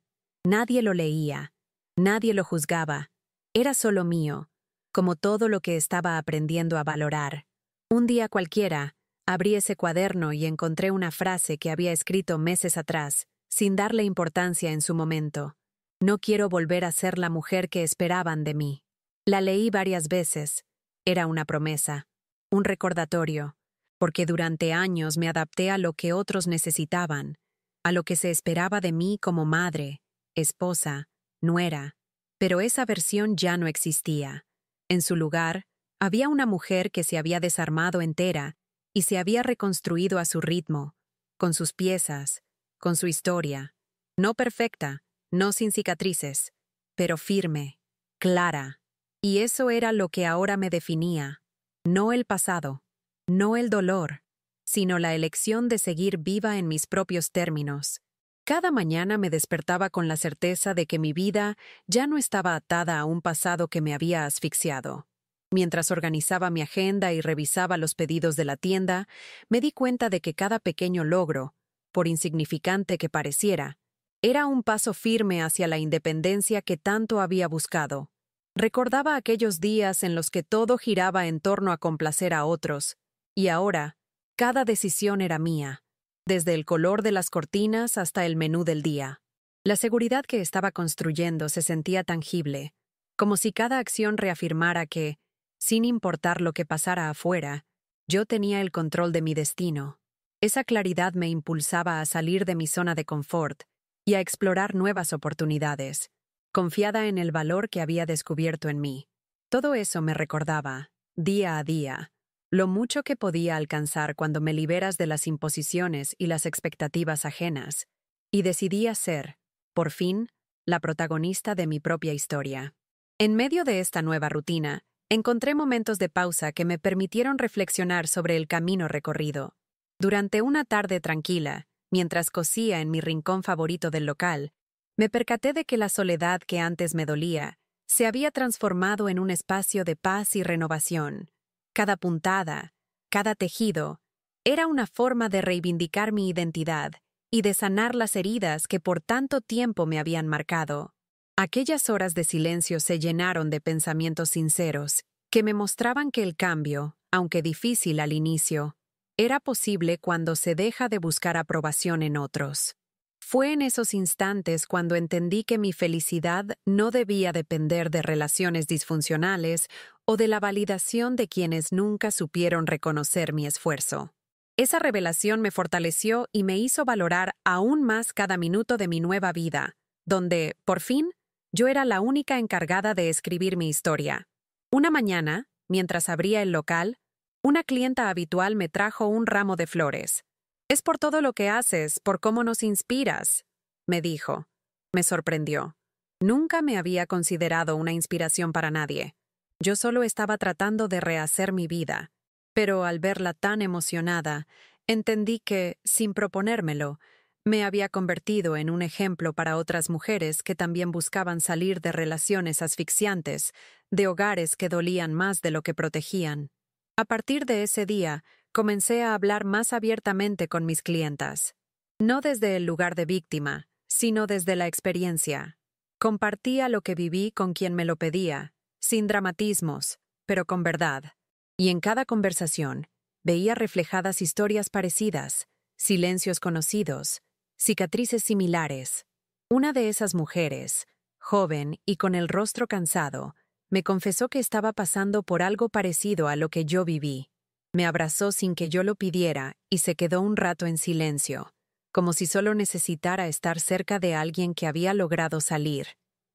Nadie lo leía, nadie lo juzgaba, era solo mío, como todo lo que estaba aprendiendo a valorar. Un día cualquiera, abrí ese cuaderno y encontré una frase que había escrito meses atrás, sin darle importancia en su momento. No quiero volver a ser la mujer que esperaban de mí. La leí varias veces. Era una promesa, un recordatorio, porque durante años me adapté a lo que otros necesitaban, a lo que se esperaba de mí como madre, esposa, nuera. Pero esa versión ya no existía. En su lugar, había una mujer que se había desarmado entera y se había reconstruido a su ritmo, con sus piezas, con su historia. No perfecta, no sin cicatrices, pero firme, clara. Y eso era lo que ahora me definía. No el pasado, no el dolor, sino la elección de seguir viva en mis propios términos. Cada mañana me despertaba con la certeza de que mi vida ya no estaba atada a un pasado que me había asfixiado. Mientras organizaba mi agenda y revisaba los pedidos de la tienda, me di cuenta de que cada pequeño logro, por insignificante que pareciera, era un paso firme hacia la independencia que tanto había buscado. Recordaba aquellos días en los que todo giraba en torno a complacer a otros, y ahora, cada decisión era mía, desde el color de las cortinas hasta el menú del día. La seguridad que estaba construyendo se sentía tangible, como si cada acción reafirmara que, sin importar lo que pasara afuera, yo tenía el control de mi destino. Esa claridad me impulsaba a salir de mi zona de confort y a explorar nuevas oportunidades, confiada en el valor que había descubierto en mí. Todo eso me recordaba, día a día, lo mucho que podía alcanzar cuando me liberas de las imposiciones y las expectativas ajenas, y decidí ser, por fin, la protagonista de mi propia historia. En medio de esta nueva rutina, encontré momentos de pausa que me permitieron reflexionar sobre el camino recorrido. Durante una tarde tranquila, mientras cosía en mi rincón favorito del local, me percaté de que la soledad que antes me dolía se había transformado en un espacio de paz y renovación. Cada puntada, cada tejido, era una forma de reivindicar mi identidad y de sanar las heridas que por tanto tiempo me habían marcado. Aquellas horas de silencio se llenaron de pensamientos sinceros que me mostraban que el cambio, aunque difícil al inicio, era posible cuando se deja de buscar aprobación en otros. Fue en esos instantes cuando entendí que mi felicidad no debía depender de relaciones disfuncionales o de la validación de quienes nunca supieron reconocer mi esfuerzo. Esa revelación me fortaleció y me hizo valorar aún más cada minuto de mi nueva vida, donde, por fin, yo era la única encargada de escribir mi historia. Una mañana, mientras abría el local, una clienta habitual me trajo un ramo de flores. «Es por todo lo que haces, por cómo nos inspiras», me dijo. Me sorprendió. Nunca me había considerado una inspiración para nadie. Yo solo estaba tratando de rehacer mi vida. Pero al verla tan emocionada, entendí que, sin proponérmelo, me había convertido en un ejemplo para otras mujeres que también buscaban salir de relaciones asfixiantes, de hogares que dolían más de lo que protegían. A partir de ese día, comencé a hablar más abiertamente con mis clientas. No desde el lugar de víctima, sino desde la experiencia. Compartía lo que viví con quien me lo pedía, sin dramatismos, pero con verdad. Y en cada conversación, veía reflejadas historias parecidas, silencios conocidos, cicatrices similares. Una de esas mujeres, joven y con el rostro cansado, me confesó que estaba pasando por algo parecido a lo que yo viví. Me abrazó sin que yo lo pidiera y se quedó un rato en silencio, como si solo necesitara estar cerca de alguien que había logrado salir.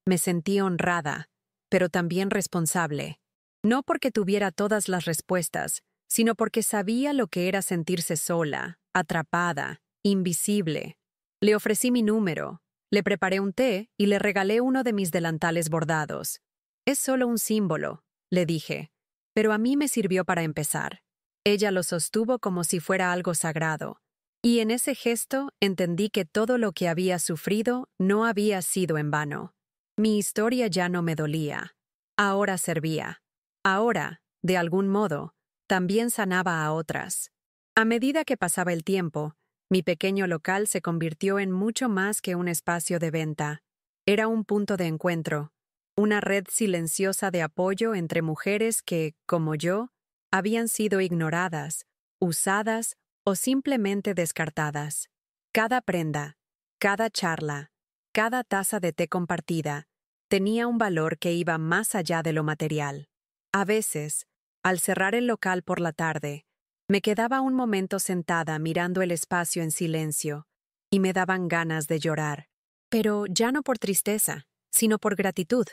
Me sentí honrada, pero también responsable. No porque tuviera todas las respuestas, sino porque sabía lo que era sentirse sola, atrapada, invisible. Le ofrecí mi número, le preparé un té y le regalé uno de mis delantales bordados. «Es solo un símbolo», le dije, pero a mí me sirvió para empezar. Ella lo sostuvo como si fuera algo sagrado, y en ese gesto entendí que todo lo que había sufrido no había sido en vano. Mi historia ya no me dolía. Ahora servía. Ahora, de algún modo, también sanaba a otras. A medida que pasaba el tiempo, mi pequeño local se convirtió en mucho más que un espacio de venta. Era un punto de encuentro, una red silenciosa de apoyo entre mujeres que, como yo, habían sido ignoradas, usadas o simplemente descartadas. Cada prenda, cada charla, cada taza de té compartida, tenía un valor que iba más allá de lo material. A veces, al cerrar el local por la tarde, me quedaba un momento sentada mirando el espacio en silencio, y me daban ganas de llorar. Pero ya no por tristeza, sino por gratitud,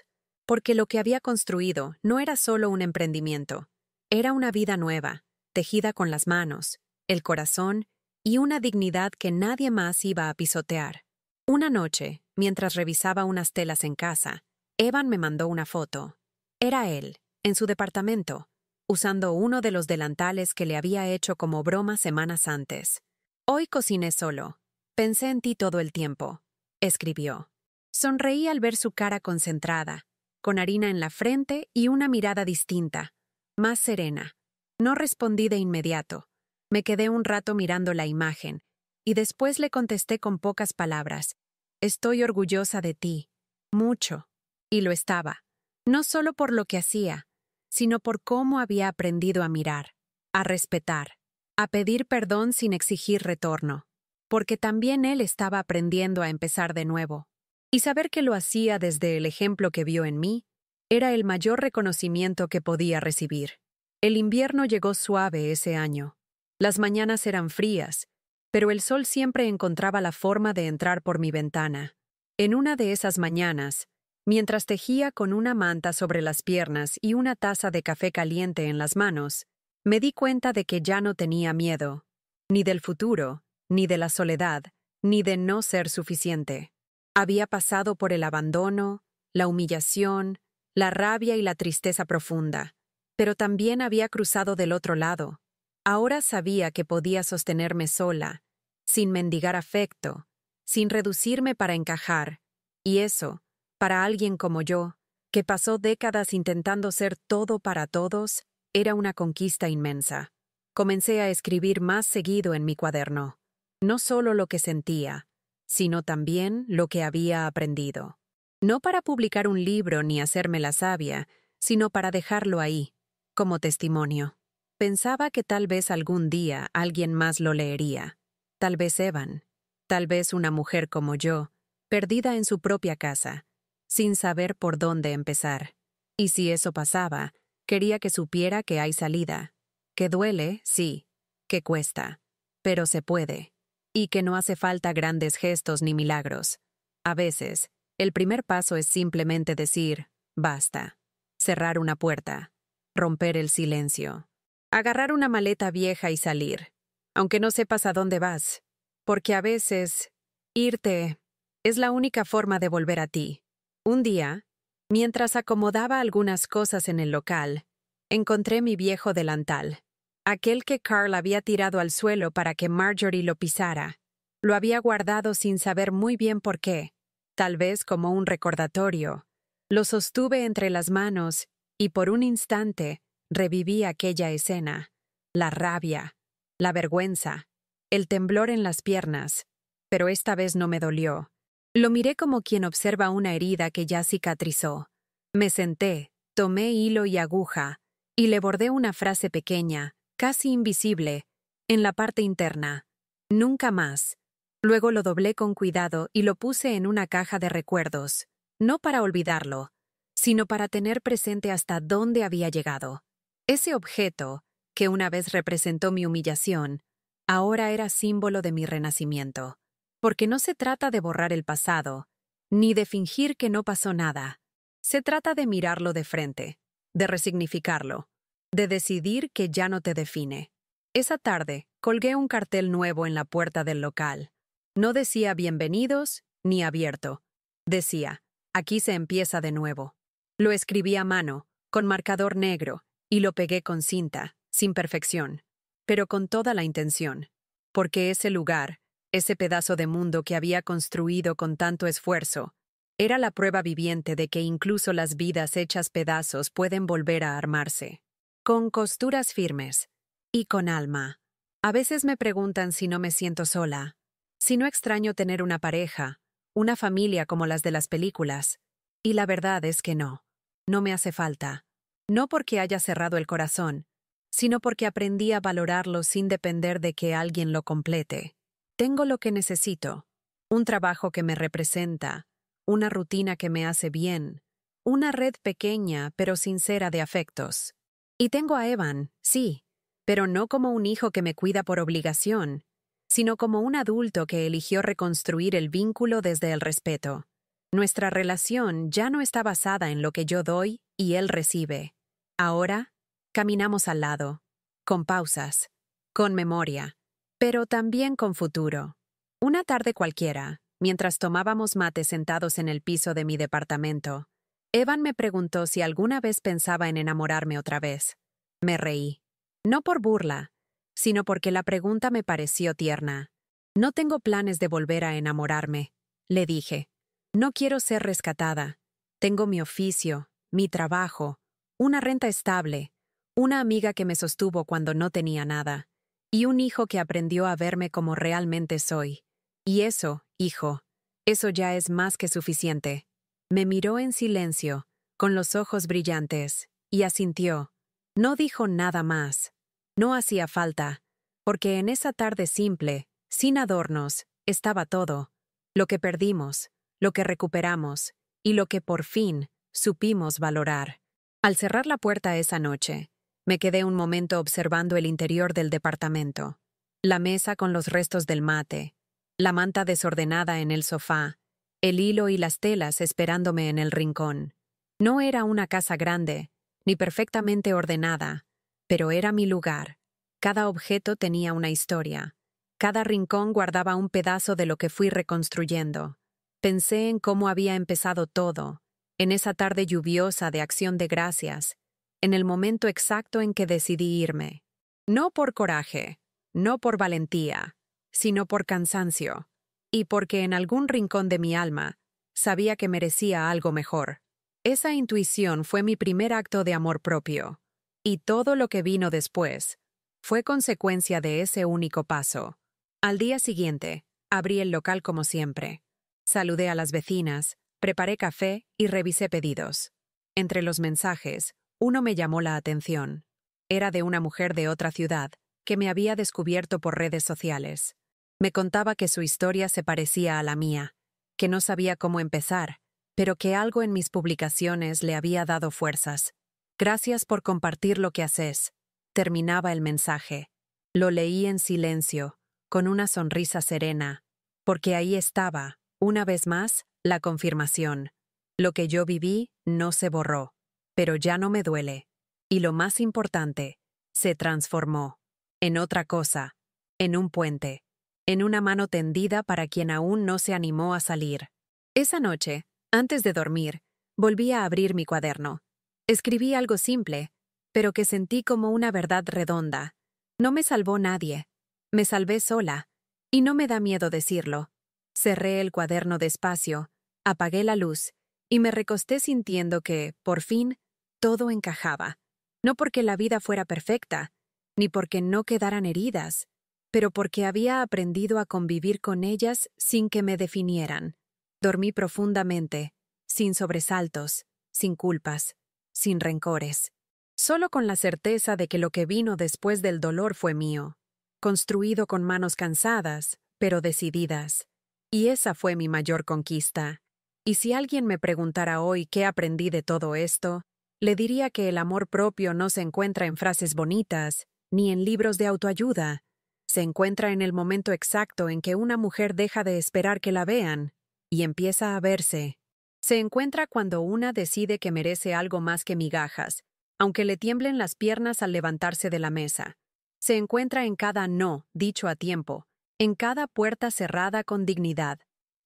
porque lo que había construido no era solo un emprendimiento, era una vida nueva, tejida con las manos, el corazón y una dignidad que nadie más iba a pisotear. Una noche, mientras revisaba unas telas en casa, Evan me mandó una foto. Era él, en su departamento, usando uno de los delantales que le había hecho como broma semanas antes. «Hoy cociné solo. Pensé en ti todo el tiempo», escribió. Sonreí al ver su cara concentrada, con harina en la frente y una mirada distinta, más serena. No respondí de inmediato. Me quedé un rato mirando la imagen, y después le contesté con pocas palabras. «Estoy orgullosa de ti. Mucho». Y lo estaba. No solo por lo que hacía, sino por cómo había aprendido a mirar, a respetar, a pedir perdón sin exigir retorno, porque también él estaba aprendiendo a empezar de nuevo. Y saber que lo hacía desde el ejemplo que vio en mí, era el mayor reconocimiento que podía recibir. El invierno llegó suave ese año. Las mañanas eran frías, pero el sol siempre encontraba la forma de entrar por mi ventana. En una de esas mañanas, mientras tejía con una manta sobre las piernas y una taza de café caliente en las manos, me di cuenta de que ya no tenía miedo, ni del futuro, ni de la soledad, ni de no ser suficiente. Había pasado por el abandono, la humillación, la rabia y la tristeza profunda, pero también había cruzado del otro lado. Ahora sabía que podía sostenerme sola, sin mendigar afecto, sin reducirme para encajar, y eso, para alguien como yo, que pasó décadas intentando ser todo para todos, era una conquista inmensa. Comencé a escribir más seguido en mi cuaderno, no solo lo que sentía, sino también lo que había aprendido. No para publicar un libro ni hacerme la sabia, sino para dejarlo ahí, como testimonio. Pensaba que tal vez algún día alguien más lo leería. Tal vez Evan, tal vez una mujer como yo, perdida en su propia casa, sin saber por dónde empezar. Y si eso pasaba, quería que supiera que hay salida, que duele, sí, que cuesta, pero se puede. Y que no hace falta grandes gestos ni milagros. A veces, el primer paso es simplemente decir, basta. Cerrar una puerta. Romper el silencio. Agarrar una maleta vieja y salir. Aunque no sepas a dónde vas. Porque a veces, irte es la única forma de volver a ti. Un día, mientras acomodaba algunas cosas en el local, encontré mi viejo delantal. Aquel que Carl había tirado al suelo para que Marjorie lo pisara. Lo había guardado sin saber muy bien por qué, tal vez como un recordatorio. Lo sostuve entre las manos y por un instante reviví aquella escena. La rabia, la vergüenza, el temblor en las piernas, pero esta vez no me dolió. Lo miré como quien observa una herida que ya cicatrizó. Me senté, tomé hilo y aguja, y le bordé una frase pequeña, casi invisible, en la parte interna. Nunca más. Luego lo doblé con cuidado y lo puse en una caja de recuerdos, no para olvidarlo, sino para tener presente hasta dónde había llegado. Ese objeto, que una vez representó mi humillación, ahora era símbolo de mi renacimiento. Porque no se trata de borrar el pasado, ni de fingir que no pasó nada. Se trata de mirarlo de frente, de resignificarlo, de decidir que ya no te define. Esa tarde, colgué un cartel nuevo en la puerta del local. No decía bienvenidos ni abierto. Decía, aquí se empieza de nuevo. Lo escribí a mano, con marcador negro, y lo pegué con cinta, sin perfección, pero con toda la intención. Porque ese lugar, ese pedazo de mundo que había construido con tanto esfuerzo, era la prueba viviente de que incluso las vidas hechas pedazos pueden volver a armarse. Con costuras firmes. Y con alma. A veces me preguntan si no me siento sola, si no extraño tener una pareja, una familia como las de las películas. Y la verdad es que no. No me hace falta. No porque haya cerrado el corazón, sino porque aprendí a valorarlo sin depender de que alguien lo complete. Tengo lo que necesito. Un trabajo que me representa, una rutina que me hace bien, una red pequeña pero sincera de afectos. Y tengo a Evan, sí, pero no como un hijo que me cuida por obligación, sino como un adulto que eligió reconstruir el vínculo desde el respeto. Nuestra relación ya no está basada en lo que yo doy y él recibe. Ahora, caminamos al lado, con pausas, con memoria, pero también con futuro. Una tarde cualquiera, mientras tomábamos mate sentados en el piso de mi departamento, Evan me preguntó si alguna vez pensaba en enamorarme otra vez. Me reí. No por burla, sino porque la pregunta me pareció tierna. No tengo planes de volver a enamorarme, le dije. No quiero ser rescatada. Tengo mi oficio, mi trabajo, una renta estable, una amiga que me sostuvo cuando no tenía nada, y un hijo que aprendió a verme como realmente soy. Y eso, hijo, eso ya es más que suficiente. Me miró en silencio, con los ojos brillantes, y asintió. No dijo nada más. No hacía falta, porque en esa tarde simple, sin adornos, estaba todo. Lo que perdimos, lo que recuperamos, y lo que por fin supimos valorar. Al cerrar la puerta esa noche, me quedé un momento observando el interior del departamento. La mesa con los restos del mate, la manta desordenada en el sofá, el hilo y las telas esperándome en el rincón. No era una casa grande, ni perfectamente ordenada, pero era mi lugar. Cada objeto tenía una historia. Cada rincón guardaba un pedazo de lo que fui reconstruyendo. Pensé en cómo había empezado todo, en esa tarde lluviosa de Acción de Gracias, en el momento exacto en que decidí irme. No por coraje, no por valentía, sino por cansancio, y porque en algún rincón de mi alma sabía que merecía algo mejor. Esa intuición fue mi primer acto de amor propio, y todo lo que vino después fue consecuencia de ese único paso. Al día siguiente, abrí el local como siempre. Saludé a las vecinas, preparé café y revisé pedidos. Entre los mensajes, uno me llamó la atención. Era de una mujer de otra ciudad, que me había descubierto por redes sociales. Me contaba que su historia se parecía a la mía, que no sabía cómo empezar, pero que algo en mis publicaciones le había dado fuerzas. Gracias por compartir lo que haces. Terminaba el mensaje. Lo leí en silencio, con una sonrisa serena, porque ahí estaba, una vez más, la confirmación. Lo que yo viví no se borró, pero ya no me duele. Y lo más importante, se transformó en otra cosa, en un puente, en una mano tendida para quien aún no se animó a salir. Esa noche, antes de dormir, volví a abrir mi cuaderno. Escribí algo simple, pero que sentí como una verdad redonda. No me salvó nadie. Me salvé sola. Y no me da miedo decirlo. Cerré el cuaderno despacio, apagué la luz, y me recosté sintiendo que, por fin, todo encajaba. No porque la vida fuera perfecta, ni porque no quedaran heridas, pero porque había aprendido a convivir con ellas sin que me definieran. Dormí profundamente, sin sobresaltos, sin culpas, sin rencores. Solo con la certeza de que lo que vino después del dolor fue mío, construido con manos cansadas, pero decididas. Y esa fue mi mayor conquista. Y si alguien me preguntara hoy qué aprendí de todo esto, le diría que el amor propio no se encuentra en frases bonitas, ni en libros de autoayuda. Se encuentra en el momento exacto en que una mujer deja de esperar que la vean y empieza a verse. Se encuentra cuando una decide que merece algo más que migajas, aunque le tiemblen las piernas al levantarse de la mesa. Se encuentra en cada no, dicho a tiempo, en cada puerta cerrada con dignidad.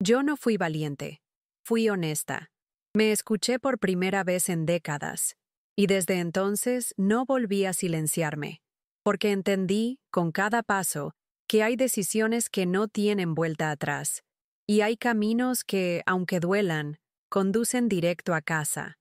Yo no fui valiente. Fui honesta. Me escuché por primera vez en décadas. Y desde entonces no volví a silenciarme. Porque entendí, con cada paso, que hay decisiones que no tienen vuelta atrás. Y hay caminos que, aunque duelan, conducen directo a casa.